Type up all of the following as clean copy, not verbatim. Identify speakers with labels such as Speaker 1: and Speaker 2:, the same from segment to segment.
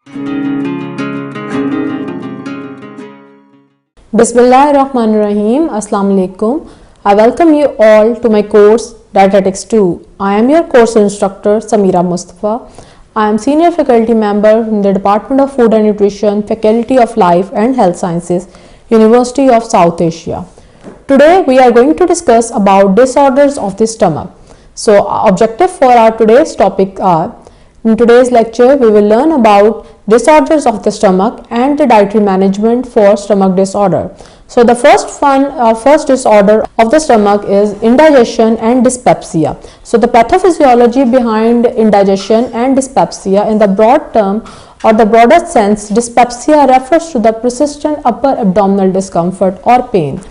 Speaker 1: Bismillahirrahmanirrahim. Assalamu alaikum. I welcome you all to my course Dietetics 2. I am your course instructor Samira Mustafa. I am senior faculty member in the Department of Food and Nutrition, Faculty of Life and Health Sciences, University of South Asia. Today we are going to discuss about disorders of the stomach. So objective for our today's topic are, in today's lecture we will learn about disorders of the stomach and the dietary management for stomach disorder. So the first disorder of the stomach is indigestion and dyspepsia. So the pathophysiology behind indigestion and dyspepsia, in the broad term or the broader sense, dyspepsia refers to the persistent upper abdominal discomfort or pain.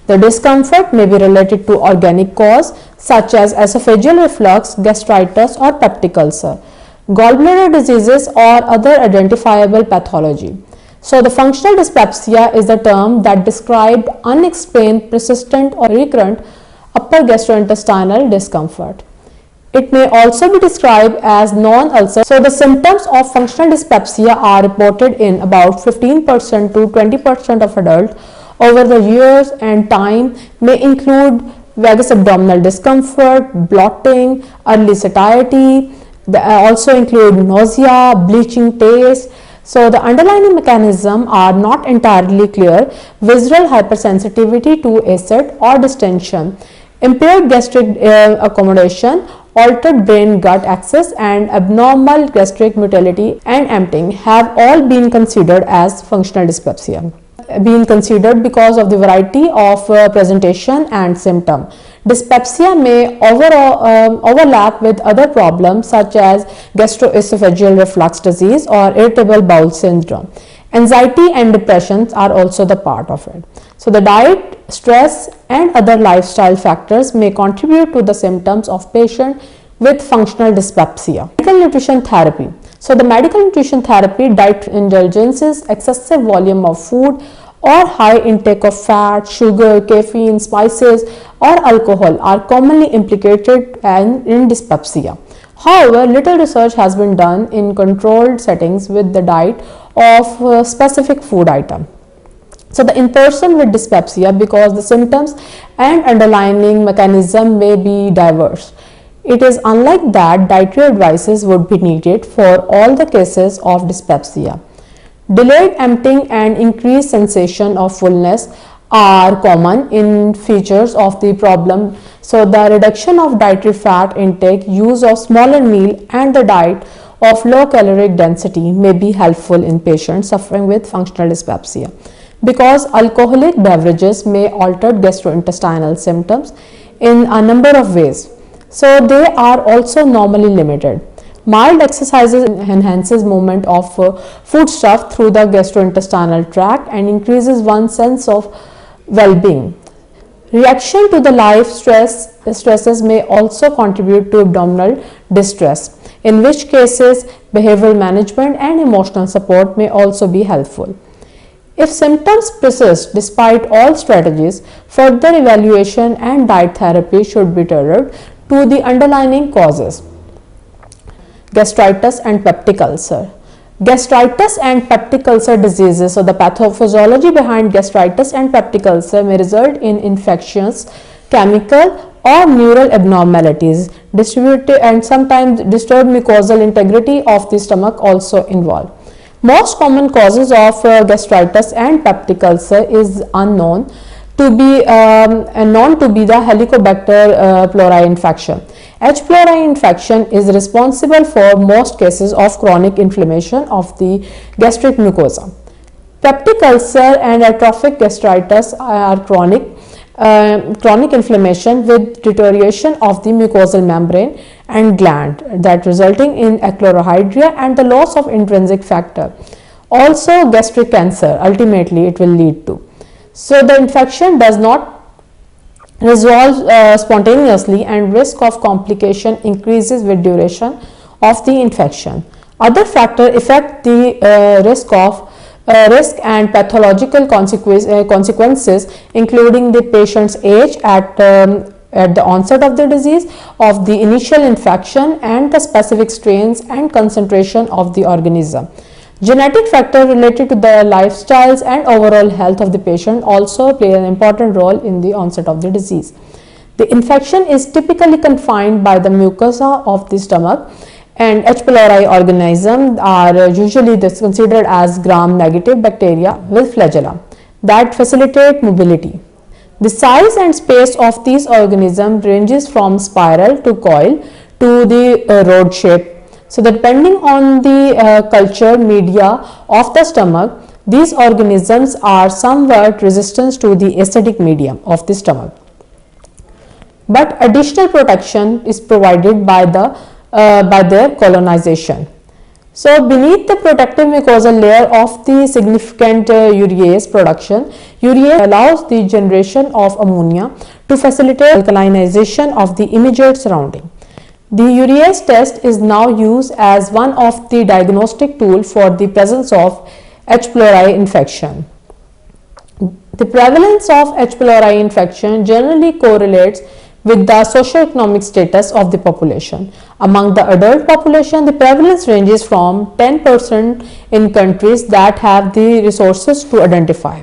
Speaker 1: The discomfort may be related to organic cause such as esophageal reflux, gastritis or peptic ulcer, gallbladder diseases or other identifiable pathology. So the functional dyspepsia is the term that describes unexplained, persistent or recurrent upper gastrointestinal discomfort. It may also be described as non-ulcer. So the symptoms of functional dyspepsia are reported in about 15% to 20% of adults over the years, and time may include vagus abdominal discomfort, bloating, early satiety. They also include nausea, bleaching taste. So the underlying mechanisms are not entirely clear: visceral hypersensitivity to acid or distension, impaired gastric accommodation, altered brain-gut axis, and abnormal gastric motility and emptying have all been considered as functional dyspepsia. Being considered because of the variety of presentation and symptom. Dyspepsia may overlap with other problems such as gastroesophageal reflux disease or irritable bowel syndrome. Anxiety and depressions are also the part of it. So the diet, stress and other lifestyle factors may contribute to the symptoms of patient with functional dyspepsia. Medical nutrition therapy. So the medical nutrition therapy, diet indulgences, excessive volume of food or high intake of fat, sugar, caffeine, spices or alcohol are commonly implicated in dyspepsia. However, little research has been done in controlled settings with the diet of specific food item. So in person with dyspepsia, because the symptoms and underlying mechanism may be diverse, it is unlike that dietary advices would be needed for all the cases of dyspepsia. Delayed emptying and increased sensation of fullness are common in features of the problem. So the reduction of dietary fat intake, use of smaller meal and the diet of low caloric density may be helpful in patients suffering with functional dyspepsia, because alcoholic beverages may alter gastrointestinal symptoms in a number of ways. So they are also normally limited. Mild exercises enhances movement of foodstuff through the gastrointestinal tract and increases one's sense of well-being. Reaction to the life stresses may also contribute to abdominal distress, in which cases behavioral management and emotional support may also be helpful. If symptoms persist despite all strategies, further evaluation and diet therapy should be tailored to the underlying causes. Gastritis and peptic ulcer. Gastritis and peptic ulcer diseases. So the pathophysiology behind gastritis and peptic ulcer may result in infections, chemical or neural abnormalities, distributed and sometimes disturbed mucosal integrity of the stomach also involved. Most common causes of gastritis and peptic ulcer is known to be the Helicobacter pylori infection. H. pylori infection is responsible for most cases of chronic inflammation of the gastric mucosa. Peptic ulcer and atrophic gastritis are chronic inflammation with deterioration of the mucosal membrane and gland, that resulting in achlorohydria and the loss of intrinsic factor. Also gastric cancer ultimately it will lead to. So the infection does not resolve spontaneously and risk of complication increases with duration of the infection. Other factors affect the risk and pathological consequences, including the patient's age at the onset of the disease, of the initial infection and the specific strains and concentration of the organism. Genetic factors related to the lifestyles and overall health of the patient also play an important role in the onset of the disease. The infection is typically confined by the mucosa of the stomach, and H. pylori organisms are usually considered as gram-negative bacteria with flagella that facilitate mobility. The size and space of these organisms ranges from spiral to coil to the rod shape. So, depending on the culture media of the stomach, these organisms are somewhat resistant to the acidic medium of the stomach. But additional protection is provided by their colonization. So, beneath the protective mucosal layer of the significant urease production, urease allows the generation of ammonia to facilitate alkalinization of the immediate surrounding. The urease test is now used as one of the diagnostic tools for the presence of H. pylori infection. The prevalence of H. pylori infection generally correlates with the socioeconomic status of the population. Among the adult population, the prevalence ranges from 10% in countries that have the resources to identify,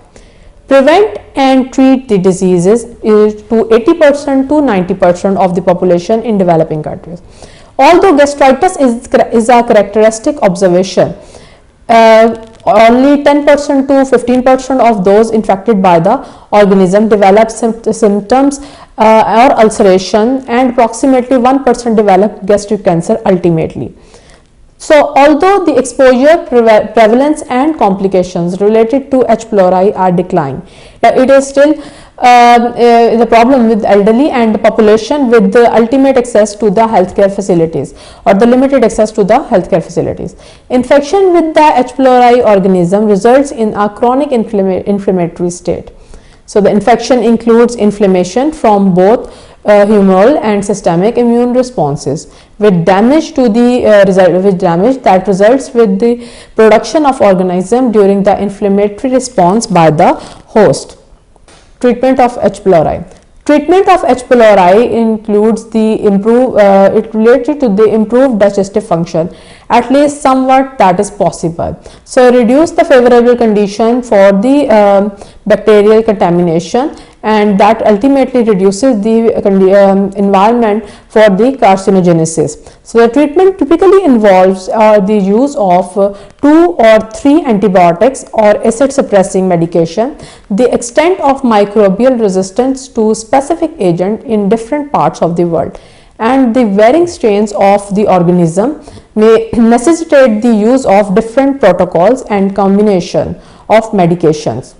Speaker 1: prevent and treat the diseases to 80% to 90% of the population in developing countries. Although gastritis is a characteristic observation, only 10% to 15% of those infected by the organism develop symptoms or ulceration, and approximately 1% develop gastric cancer ultimately. So, although the exposure, prevalence and complications related to H. pylori are declining, it is still the problem with elderly and the population with the ultimate access to the healthcare facilities or the limited access to the healthcare facilities. Infection with the H. pylori organism results in a chronic inflammatory state. So, the infection includes inflammation from both humoral and systemic immune responses, with damage to the that results with the production of organism during the inflammatory response by the host. Treatment of H. pylori. Treatment of H. pylori includes the related to the improved digestive function, at least somewhat that is possible. So, reduce the favorable condition for the bacterial contamination, and that ultimately reduces the environment for the carcinogenesis. So, the treatment typically involves the use of 2 or 3 antibiotics or acid suppressing medication, the extent of microbial resistance to specific agent in different parts of the world, and the varying strains of the organism may necessitate the use of different protocols and combination of medications.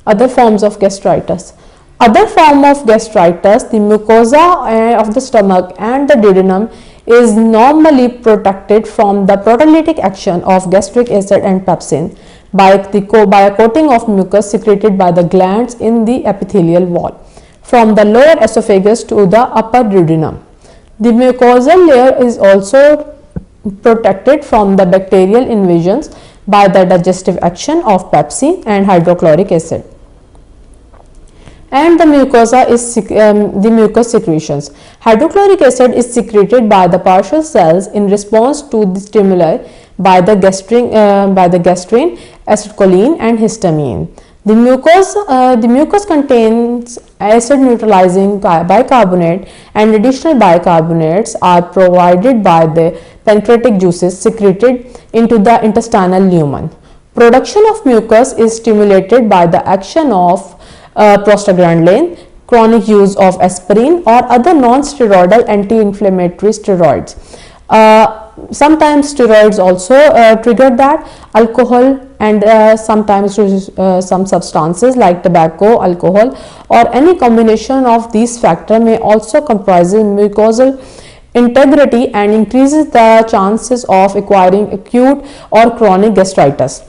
Speaker 1: Other forms of gastritis. Other form of gastritis, the mucosa of the stomach and the duodenum is normally protected from the proteolytic action of gastric acid and pepsin by a coating of mucus secreted by the glands in the epithelial wall from the lower esophagus to the upper duodenum. The mucosal layer is also protected from the bacterial invasions by the digestive action of pepsin and hydrochloric acid. And the mucosa is the mucus secretions. Hydrochloric acid is secreted by the partial cells in response to the stimuli by the gastrin, acetylcholine and histamine. The mucus contains acid neutralizing bicarbonate, and additional bicarbonates are provided by the pancreatic juices secreted into the intestinal lumen. Production of mucus is stimulated by the action of prostaglandin, chronic use of aspirin or other non-steroidal anti-inflammatory steroids. Sometimes steroids also trigger that, alcohol and sometimes some substances like tobacco, alcohol or any combination of these factors may also comprise mucosal integrity and increases the chances of acquiring acute or chronic gastritis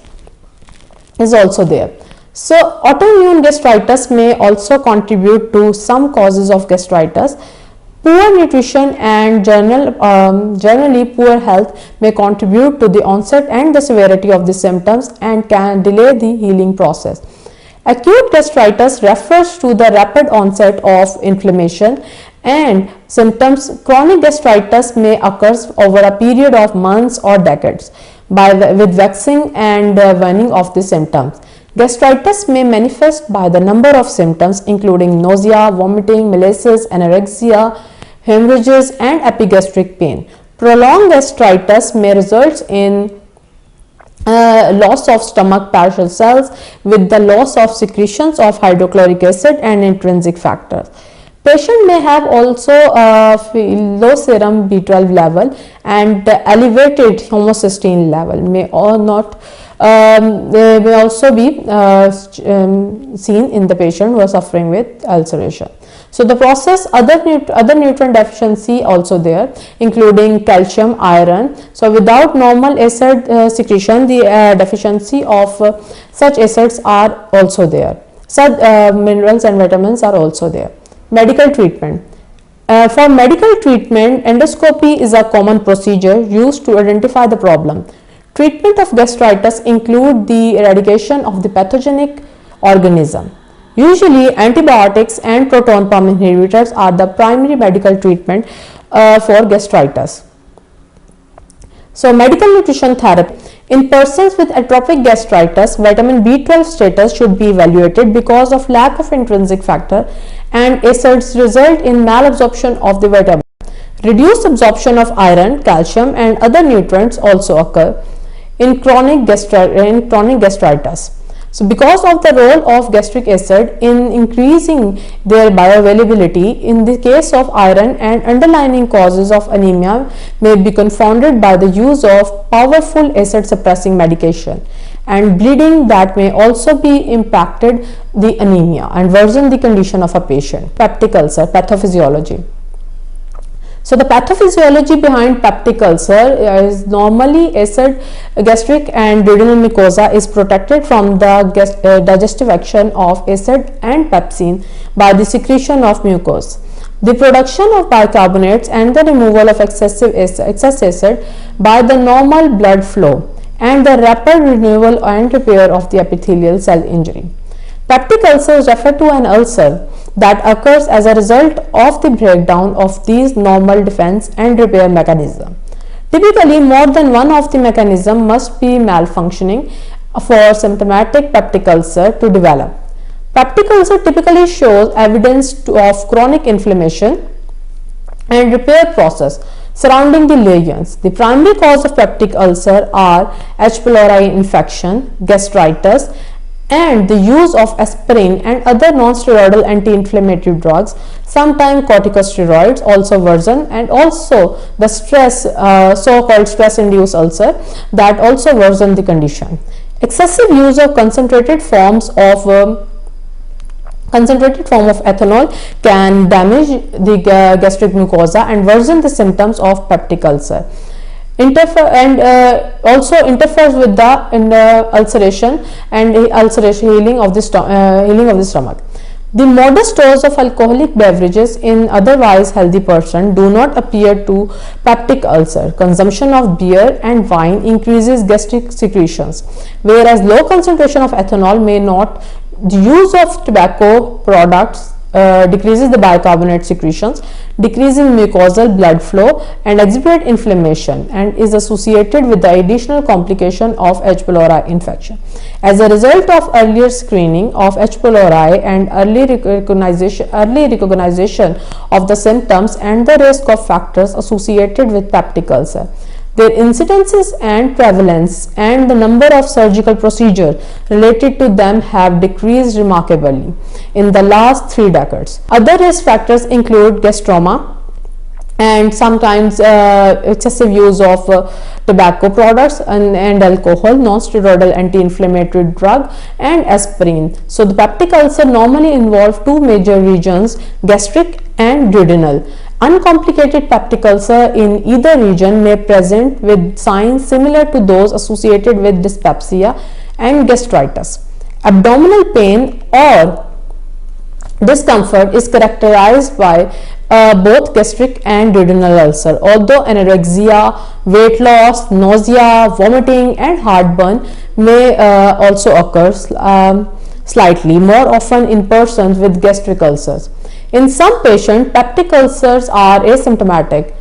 Speaker 1: is also there. So, autoimmune gastritis may also contribute to some causes of gastritis. Poor nutrition and generally poor health may contribute to the onset and the severity of the symptoms and can delay the healing process. Acute gastritis refers to the rapid onset of inflammation and symptoms. Chronic gastritis may occur over a period of months or decades. with waxing and waning of the symptoms. Gastritis may manifest by the number of symptoms including nausea, vomiting, malaise, anorexia, hemorrhages, and epigastric pain. Prolonged gastritis may result in loss of stomach partial cells with the loss of secretions of hydrochloric acid and intrinsic factors. Patient may have also low serum B12 level and elevated homocysteine level may or not they may also be seen in the patient who are suffering with ulceration. So the process, other nutrient deficiency also there, including calcium, iron. So without normal acid secretion, the deficiency of such acids are also there. Such minerals and vitamins are also there. Medical treatment. For medical treatment, endoscopy is a common procedure used to identify the problem. Treatment of gastritis include the eradication of the pathogenic organism. Usually, antibiotics and proton pump inhibitors are the primary medical treatment for gastritis. So, medical nutrition therapy. In persons with atrophic gastritis, vitamin B12 status should be evaluated because of lack of intrinsic factor, and acids result in malabsorption of the vitamin. Reduced absorption of iron, calcium, and other nutrients also occur in chronic gastritis. So, because of the role of gastric acid in increasing their bioavailability, in the case of iron and underlying causes of anemia may be confounded by the use of powerful acid suppressing medication, and bleeding that may also be impacted the anemia and worsen the condition of a patient. Peptic ulcer, pathophysiology. So the pathophysiology behind peptic ulcer is normally acid gastric and duodenal mucosa is protected from the digestive action of acid and pepsin by the secretion of mucose, the production of bicarbonates, and the removal of excess acid by the normal blood flow, and the rapid renewal and repair of the epithelial cell injury. Peptic ulcer is referred to an ulcer that occurs as a result of the breakdown of these normal defense and repair mechanism. Typically, more than one of the mechanism must be malfunctioning for symptomatic peptic ulcer to develop. Peptic ulcer typically shows evidence of chronic inflammation and repair process surrounding the lesions. The primary cause of peptic ulcer are H. pylori infection, gastritis, and the use of aspirin and other non-steroidal anti-inflammatory drugs, sometimes corticosteroids also worsen, and also the stress, so-called stress-induced ulcer that also worsen the condition. Excessive use of concentrated form of ethanol can damage the gastric mucosa and worsen the symptoms of peptic ulcer. Also interferes with the ulceration and healing of the stomach. The modest dose of alcoholic beverages in otherwise healthy person do not appear to peptic ulcer. Consumption of beer and wine increases gastric secretions, whereas low concentration of ethanol may not. The use of tobacco products decreases the bicarbonate secretions, decreasing mucosal blood flow, and exacerbate inflammation, and is associated with the additional complication of H. pylori infection. As a result of earlier screening of H. pylori and early recognition of the symptoms and the risk of factors associated with peptic ulcer, their incidences and prevalence and the number of surgical procedures related to them have decreased remarkably in the last 3 decades. Other risk factors include gastroma and sometimes excessive use of tobacco products and alcohol, non-steroidal anti-inflammatory drug, and aspirin. So the peptic ulcer normally involve 2 major regions, gastric and duodenal. Uncomplicated peptic ulcer in either region may present with signs similar to those associated with dyspepsia and gastritis. Abdominal pain or discomfort is characterized by both gastric and duodenal ulcer, although anorexia, weight loss, nausea, vomiting, and heartburn may also occur slightly more often in persons with gastric ulcers. In some patients, peptic ulcers are asymptomatic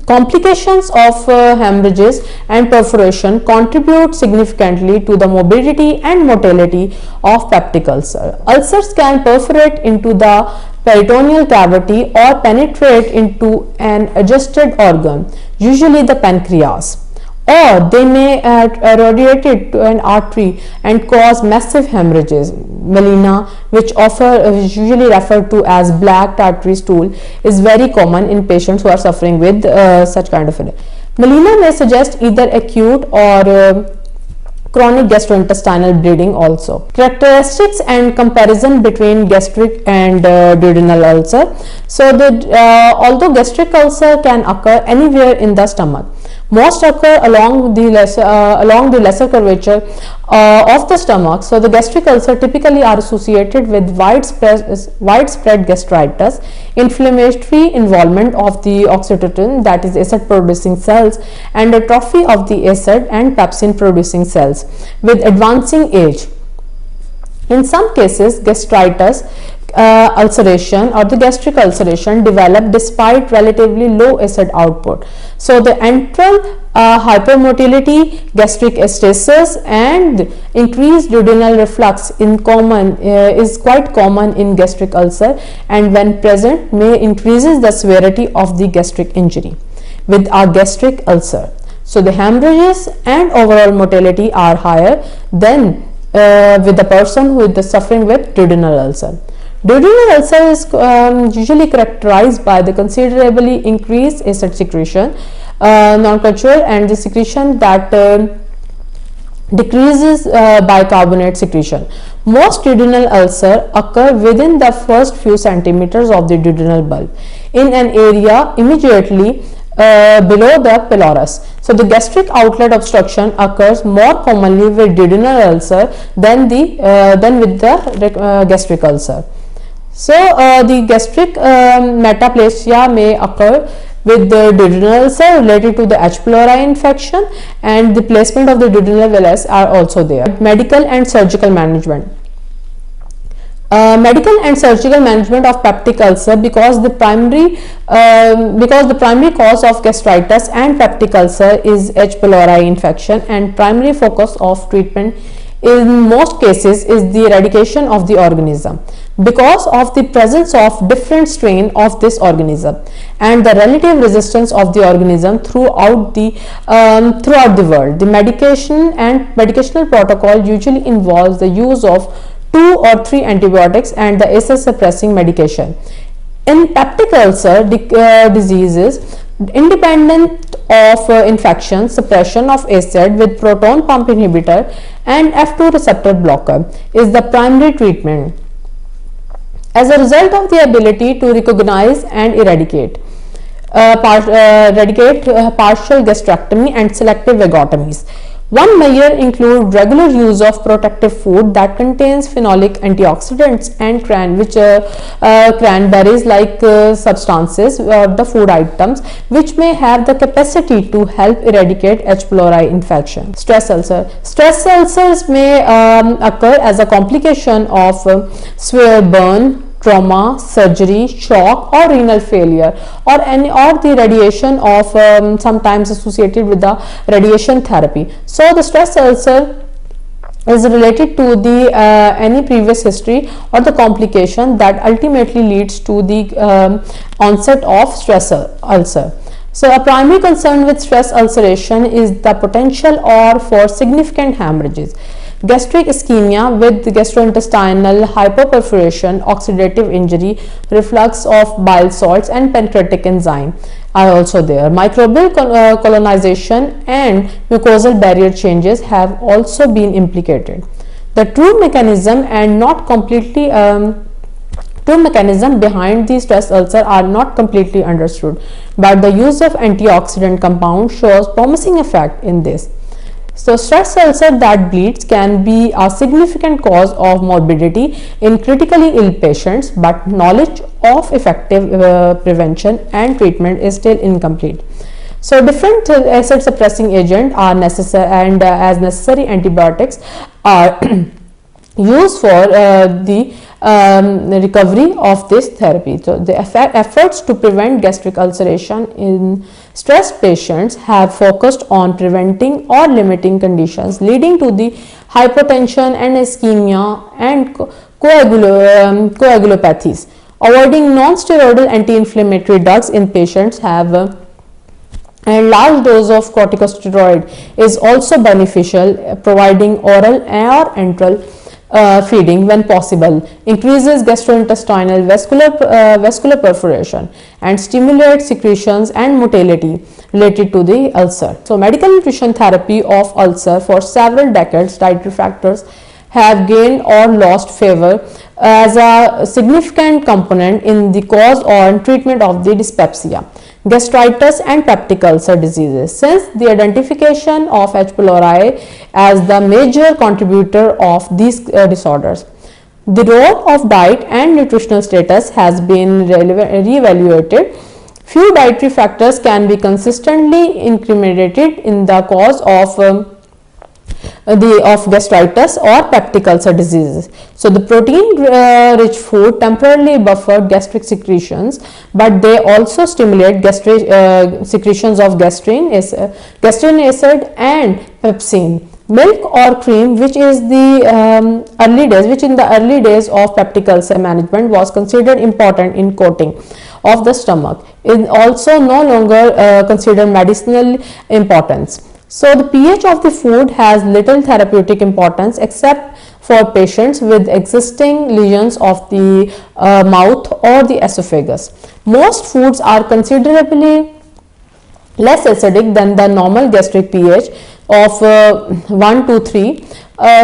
Speaker 1: Complications of hemorrhages and perforation contribute significantly to the morbidity and mortality of peptic ulcer. Ulcers can perforate into the peritoneal cavity or penetrate into an adjusted organ, usually the pancreas, or they may radiate it to an artery and cause massive hemorrhages. Melena, which is usually referred to as black artery stool, is very common in patients who are suffering with such kind of a. Melena may suggest either acute or chronic gastrointestinal bleeding also. Characteristics and comparison between gastric and duodenal ulcer. So, although gastric ulcer can occur anywhere in the stomach, most occur along the lesser curvature of the stomach. So, the gastric ulcer typically are associated with widespread gastritis, inflammatory involvement of the oxytocin, that is acid producing cells, and atrophy of the acid and pepsin producing cells with advancing age. In some cases, gastritis ulceration or the gastric ulceration develop despite relatively low acid output. So, the antral hypermotility, gastric stasis, and increased duodenal reflux is quite common in gastric ulcer, and when present may increases the severity of the gastric injury with a gastric ulcer. So, the hemorrhages and overall mortality are higher than with the person who is suffering with duodenal ulcer. Duodenal ulcer is usually characterized by the considerably increased acid secretion, non-control, and the secretion that decreases bicarbonate secretion. Most duodenal ulcer occur within the first few centimeters of the duodenal bulb in an area immediately below the pylorus. So, the gastric outlet obstruction occurs more commonly with duodenal ulcer than with the gastric ulcer. So, the gastric metaplasia may occur with the duodenal ulcer related to the H. pylori infection, and the placement of the duodenal villus are also there. Medical and surgical management. Medical and surgical management of peptic ulcer, because the primary cause of gastritis and peptic ulcer is H. pylori infection, and primary focus of treatment in most cases is the eradication of the organism because of the presence of different strain of this organism and the relative resistance of the organism throughout the world. The medication and medicational protocol usually involves the use of 2 or 3 antibiotics and the acid suppressing medication. In peptic ulcer diseases, independent of infection, suppression of acid with proton pump inhibitor and F2 receptor blocker is the primary treatment. As a result of the ability to recognize and eradicate partial gastrectomy and selective vagotomies, one measure include regular use of protective food that contains phenolic antioxidants and cranberries like substances, the food items which may have the capacity to help eradicate H. pylori infection. Stress ulcer. Stress ulcers may occur as a complication of severe burn, trauma, surgery, shock, or renal failure, or the radiation of sometimes associated with the radiation therapy. So, the stress ulcer is related to the any previous history or the complication that ultimately leads to the onset of stress ulcer. So, a primary concern with stress ulceration is the potential or for significant hemorrhages. Gastric ischemia with gastrointestinal hyperperforation, oxidative injury, reflux of bile salts, and pancreatic enzyme are also there. Microbial colonization and mucosal barrier changes have also been implicated. The true mechanism behind the stress ulcer are not completely understood, but the use of antioxidant compound shows promising effect in this. So, stress ulcer that bleeds can be a significant cause of morbidity in critically ill patients, but knowledge of effective prevention and treatment is still incomplete. So, different acid suppressing agents are necessary, and as necessary antibiotics are used for the recovery of this therapy. So the efforts to prevent gastric ulceration in stressed patients have focused on preventing or limiting conditions leading to the hypotension and ischemia and coagulopathies. Avoiding non-steroidal anti-inflammatory drugs in patients have and large dose of corticosteroid is also beneficial. Providing oral or enteral feeding when possible increases gastrointestinal vascular perforation and stimulates secretions and motility related to the ulcer. So medical nutrition therapy of ulcer for several decades, dietary factors have gained or lost favor as a significant component in the cause or treatment of the dyspepsia, gastritis and peptic ulcer diseases. Since the identification of H. pylori as the major contributor of these disorders, the role of diet and nutritional status has been re-evaluated. Few dietary factors can be consistently incriminated in the cause of gastritis or peptic ulcer diseases. So the protein rich food temporarily buffer gastric secretions, but they also stimulate gastric secretions of gastrin acid and pepsin. Milk or cream, which in the early days of peptic ulcer management was considered important in coating of the stomach, is also no longer considered medicinal importance. So the pH of the food has little therapeutic importance except for patients with existing lesions of the mouth or the esophagus. Most foods are considerably less acidic than the normal gastric pH of 1 to 3.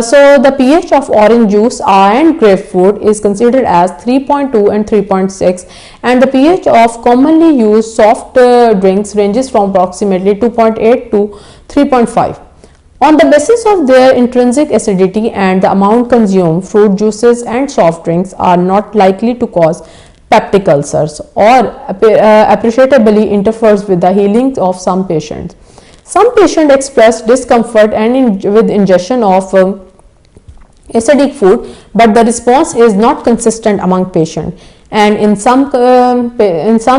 Speaker 1: So the pH of orange juice and grapefruit is considered as 3.2 and 3.6, and the pH of commonly used soft drinks ranges from approximately 2.8 to 3.5. On the basis of their intrinsic acidity and the amount consumed, fruit juices and soft drinks are not likely to cause peptic ulcers or appreciably interferes with the healing of some patients. Some patients express discomfort and with ingestion of acidic food, but the response is not consistent among patients, and in some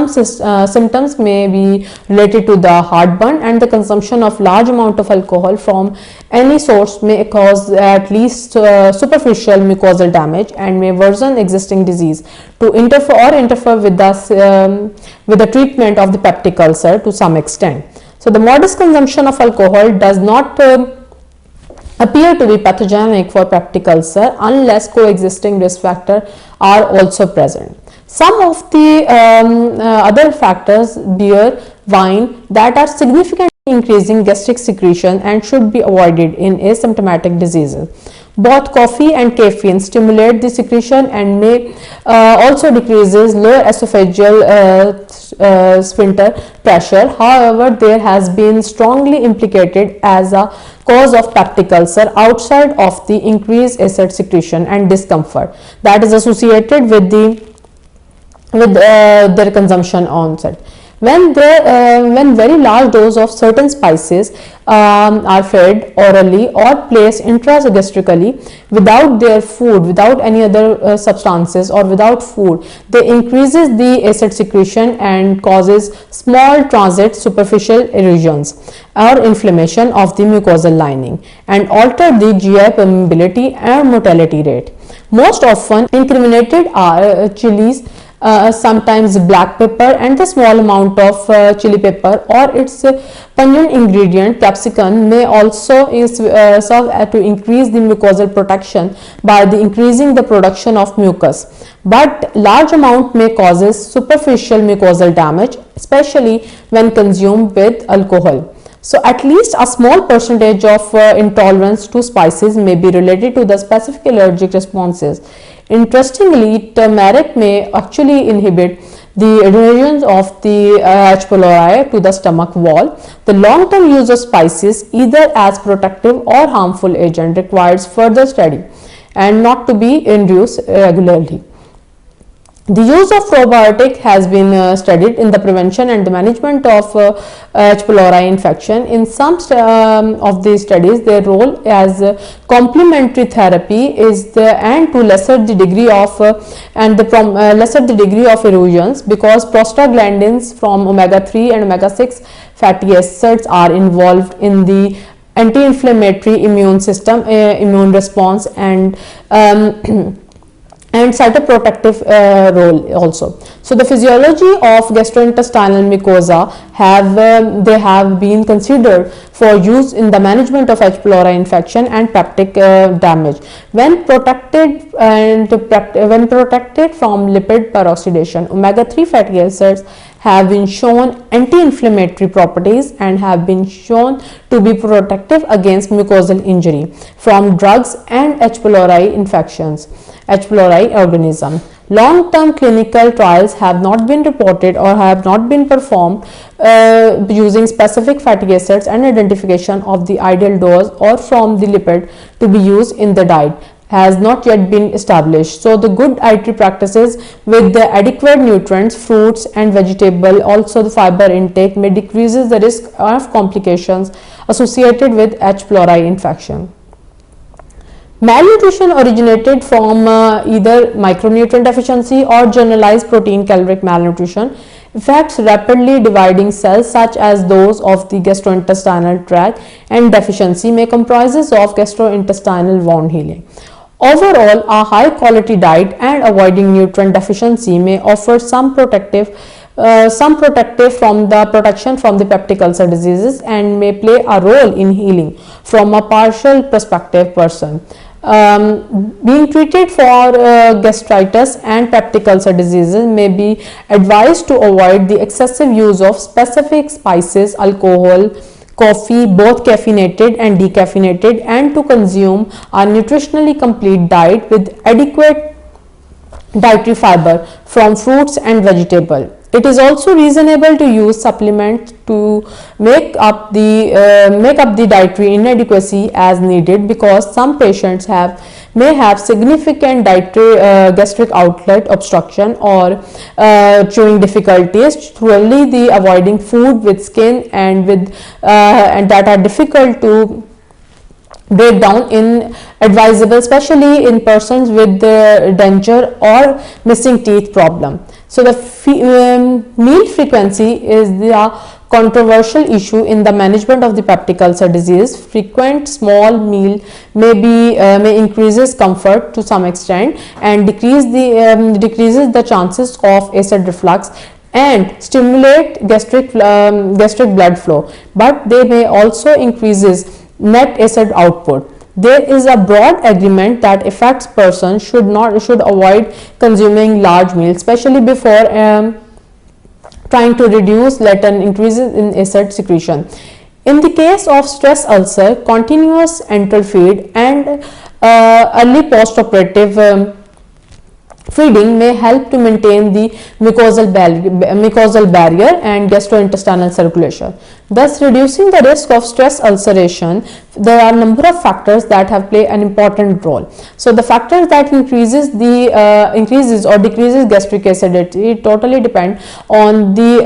Speaker 1: symptoms may be related to the heartburn, and the consumption of large amount of alcohol from any source may cause at least superficial mucosal damage and may worsen existing disease to interfere with the treatment of the peptic ulcer to some extent. So the modest consumption of alcohol does not appear to be pathogenic for peptic ulcer unless coexisting risk factors are also present. Some of the other factors, beer, wine, that are significantly increasing gastric secretion and should be avoided in asymptomatic diseases. Both coffee and caffeine stimulate the secretion and may also decreases lower esophageal sphincter pressure. However, there has been strongly implicated as a cause of peptic ulcer outside of the increased acid secretion and discomfort that is associated with their consumption onset. When very large dose of certain spices are fed orally or placed intragastrically without any other substances or without food, they increases the acid secretion and causes small transit superficial erosions or inflammation of the mucosal lining and alter the GI permeability and motility rate. Most often incriminated are chilies, sometimes black pepper and the small amount of chili pepper or its pungent ingredient capsicum may also serve to increase the mucosal protection by increasing the production of mucus, but large amount may causes superficial mucosal damage, especially when consumed with alcohol. So at least a small percentage of intolerance to spices may be related to the specific allergic responses. Interestingly, turmeric may actually inhibit the adhesion of the H. pylori to the stomach wall. The long-term use of spices, either as protective or harmful agent, requires further study and not to be induced regularly. The use of probiotic has been studied in the prevention and the management of H. pylori infection. In some of these studies, their role as complementary therapy is and to lesser the degree of lesser the degree of erosions, because prostaglandins from omega 3 and omega 6 fatty acids are involved in the anti-inflammatory immune system, immune response, and and cytoprotective role also. So the physiology of gastrointestinal mucosa have been considered for use in the management of H. pylori infection and peptic damage when protected from lipid peroxidation. Omega 3 fatty acids have been shown anti-inflammatory properties and have been shown to be protective against mucosal injury from drugs and H. pylori infections, H. pylori organism. Long-term clinical trials have not been reported or have not been performed using specific fatty acids and identification of the ideal dose or from the lipid to be used in the diet has not yet been established. So the good dietary practices with the adequate nutrients, fruits and vegetable, also the fiber intake, may decreases the risk of complications associated with H. pylori infection. Malnutrition originated from either micronutrient deficiency or generalized protein caloric malnutrition affects rapidly dividing cells such as those of the gastrointestinal tract, and deficiency may comprises of gastrointestinal wound healing. Overall, a high quality diet and avoiding nutrient deficiency may offer some protection from the peptic ulcer diseases and may play a role in healing from a partial perspective person. Being treated for gastritis and peptic ulcer diseases may be advised to avoid the excessive use of specific spices, alcohol, coffee, both caffeinated and decaffeinated, and to consume a nutritionally complete diet with adequate dietary fiber from fruits and vegetables. It is also reasonable to use supplements to make up the dietary inadequacy as needed, because some patients may have significant dietary gastric outlet obstruction or chewing difficulties, truly the avoiding food with skin and that are difficult to break down in advisable, especially in persons with the denture or missing teeth problem. So the meal frequency is the controversial issue in the management of the peptic ulcer disease. Frequent small meal may increases comfort to some extent and decreases the chances of acid reflux and stimulate gastric blood flow, but they may also increases net acid output. There is a broad agreement that affects persons should avoid consuming large meals, especially before trying to reduce latent increases in acid secretion. In the case of stress ulcer, continuous enteral feed and early post-operative feeding may help to maintain the mucosal barrier and gastrointestinal circulation, thus reducing the risk of stress ulceration. There are a number of factors that have played an important role. So the factors that increases or decreases gastric acidity totally depend on the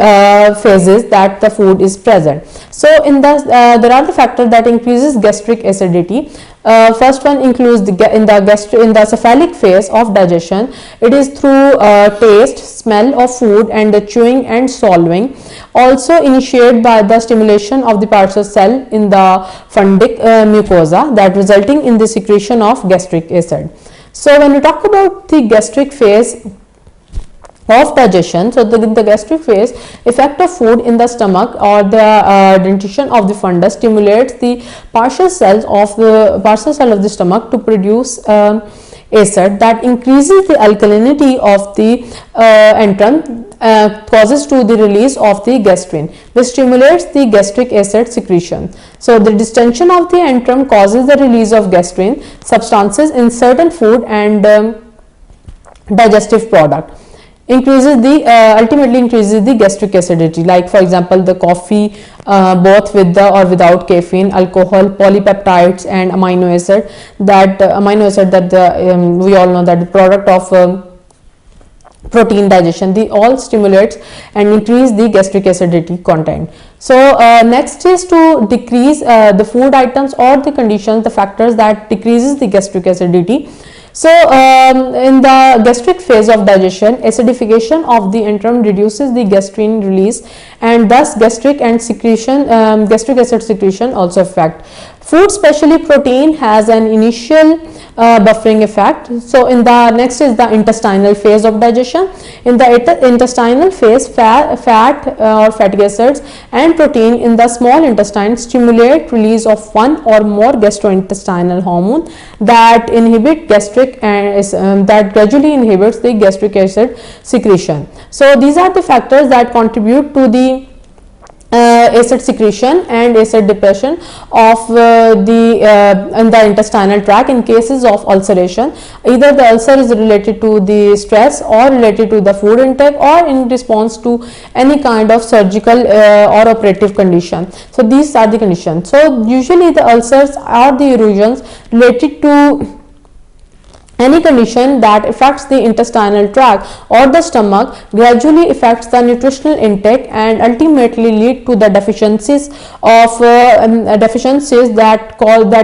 Speaker 1: phases that the food is present. So there are the factors that increases gastric acidity. First one includes in the cephalic phase of digestion. It is through taste, smell of food and the chewing and swallowing, also initiated by the stimulation of the Parser cell in the fundic mucosa, that resulting in the secretion of gastric acid. So when we talk about the gastric phase of digestion, so the gastric phase, effect of food in the stomach or the dentition of the fundus stimulates the Parser cell of the stomach to produce acid that increases the alkalinity of the antrum, causes to the release of the gastrin, which stimulates the gastric acid secretion. So the distension of the antrum causes the release of gastrin substances in certain food and digestive product. Ultimately increases the gastric acidity, like for example the coffee, both with or without caffeine, alcohol, polypeptides and amino acid that we all know that the product of protein digestion. They all stimulates and increase the gastric acidity content. So next is to decrease the food items or the conditions, the factors that decreases the gastric acidity. So in the gastric phase of digestion, acidification of the intestine reduces the gastrin release, and thus gastric and secretion, gastric acid secretion also affect. Food, especially protein, has an initial buffering effect. So in the next is the intestinal phase of digestion. In the intestinal phase, fat or fatty acids and protein in the small intestine stimulate release of one or more gastrointestinal hormone that inhibit gastric and that gradually inhibits the gastric acid secretion. So these are the factors that contribute to the acid secretion and acid depression of in the intestinal tract in cases of ulceration. Either the ulcer is related to the stress or related to the food intake or in response to any kind of surgical or operative condition. So these are the conditions. So usually the ulcers are the erosions related to any condition that affects the intestinal tract or the stomach, gradually affects the nutritional intake and ultimately lead to the deficiencies of that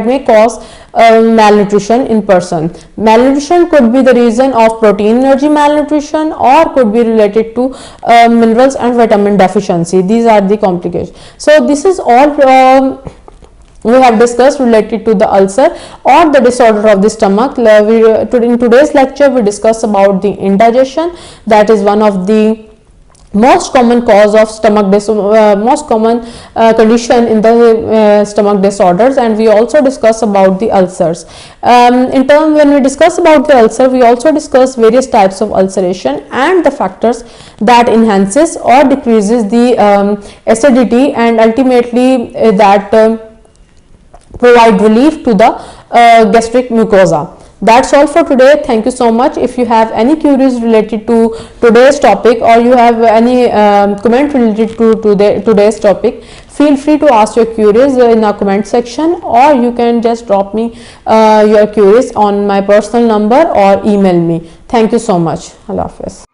Speaker 1: may cause malnutrition in person. Malnutrition could be the reason of protein energy malnutrition or could be related to minerals and vitamin deficiency. These are the complications. So this is all we have discussed related to the ulcer or the disorder of the stomach. In today's lecture we discuss about the indigestion, that is one of the most common cause of stomach most common condition in the stomach disorders, and we also discuss about the ulcers. When we discuss about the ulcer, we also discuss various types of ulceration and the factors that enhances or decreases the acidity and ultimately that provide relief to the gastric mucosa. That's all for today. Thank you so much. If you have any queries related to today's topic or you have any comment related to today's topic, feel free to ask your queries in our comment section, or you can just drop me your queries on my personal number or email me. Thank you so much. Allah Hafiz.